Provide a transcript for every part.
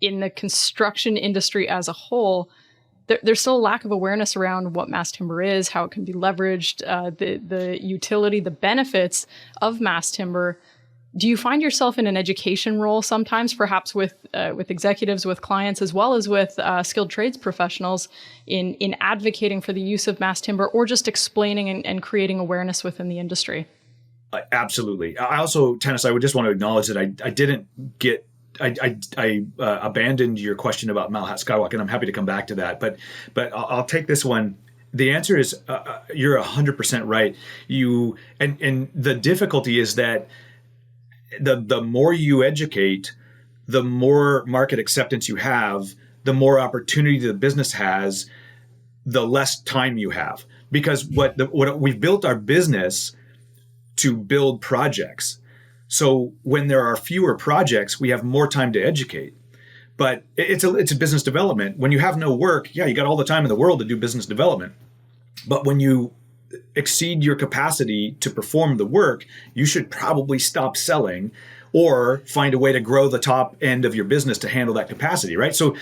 in the construction industry as a whole, there's still a lack of awareness around what mass timber is, how it can be leveraged, the utility, the benefits of mass timber. Do you find yourself in an education role sometimes, perhaps with executives, with clients, as well as with skilled trades professionals in advocating for the use of mass timber, or just explaining and creating awareness within the industry? Absolutely. I also, Tanis, I would just want to acknowledge that I didn't get I abandoned your question about Malhat Skywalk, and I'm happy to come back to that. But I'll take this one. The answer is you're 100% right. And the difficulty is that the more you educate, the more market acceptance you have, the more opportunity the business has, the less time you have. Because what we've built our business to build projects. So when there are fewer projects, we have more time to educate. But it's a business development. When you have no work, yeah, you got all the time in the world to do business development. But when you exceed your capacity to perform the work, you should probably stop selling or find a way to grow the top end of your business to handle that capacity, right? So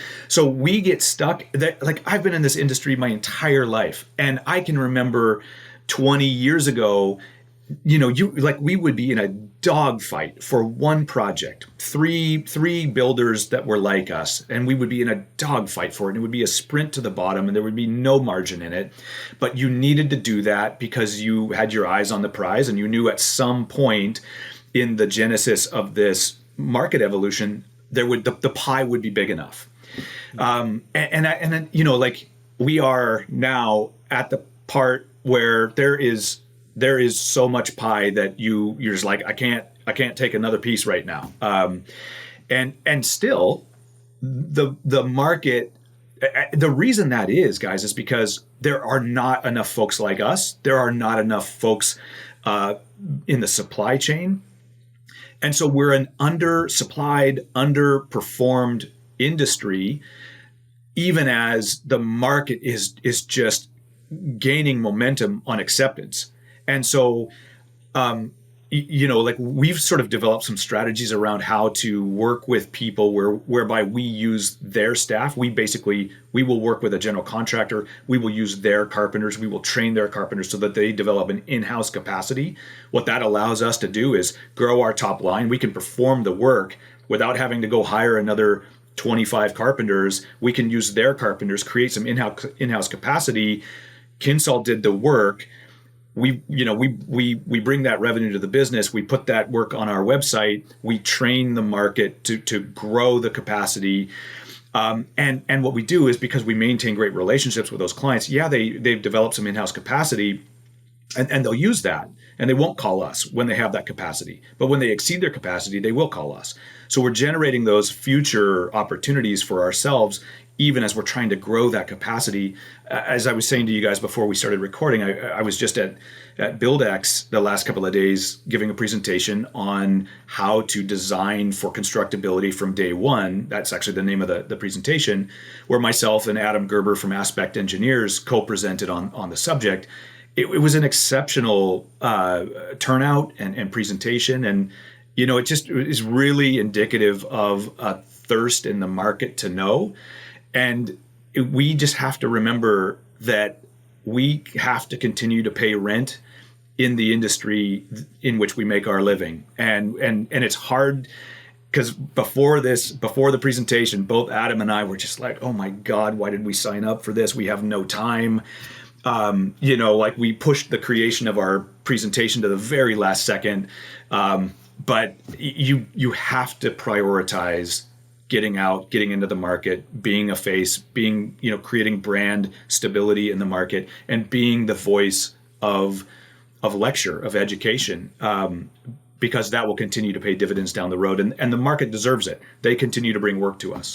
we get stuck. Like, I've been in this industry my entire life, and I can remember 20 years ago, we would be in a dogfight for one project, three builders that were like us, and we would be in a dogfight for it. And it would be a sprint to the bottom, and there would be no margin in it. But you needed to do that because you had your eyes on the prize, and you knew at some point in the genesis of this market evolution, the pie would be big enough. We are now at the part where there is so much pie that you're just like, I can't take another piece right now. And still the market, the reason that is, guys, is because there are not enough folks like us. There are not enough folks in the supply chain. And so we're an undersupplied, underperformed industry, even as the market is just gaining momentum on acceptance. And so, we've sort of developed some strategies around how to work with people whereby we use their staff. We will work with a general contractor. We will use their carpenters. We will train their carpenters so that they develop an in-house capacity. What that allows us to do is grow our top line. We can perform the work without having to go hire another 25 carpenters. We can use their carpenters, create some in-house capacity. Kinsol did the work. We bring that revenue to the business. We put that work on our website. We train the market to grow the capacity. And what we do is, because we maintain great relationships with those clients, they've developed some in-house capacity, and they'll use that. And they won't call us when they have that capacity. But when they exceed their capacity, they will call us. So we're generating those future opportunities for ourselves, even as we're trying to grow that capacity. As I was saying to you guys before we started recording, I was just at BuildX the last couple of days giving a presentation on how to design for constructability from day one. That's actually the name of the presentation, where myself and Adam Gerber from Aspect Engineers co-presented on the subject. It was an exceptional turnout and presentation. And, it just is really indicative of a thirst in the market to know. And we just have to remember that we have to continue to pay rent in the industry in which we make our living. And it's hard, because before the presentation, both Adam and I were just like, oh my God, why did we sign up for this? We have no time. We pushed the creation of our presentation to the very last second. But you have to prioritize getting out, getting into the market, being a face, creating brand stability in the market, and being the voice of lecture, of education, because that will continue to pay dividends down the road. And the market deserves it. They continue to bring work to us.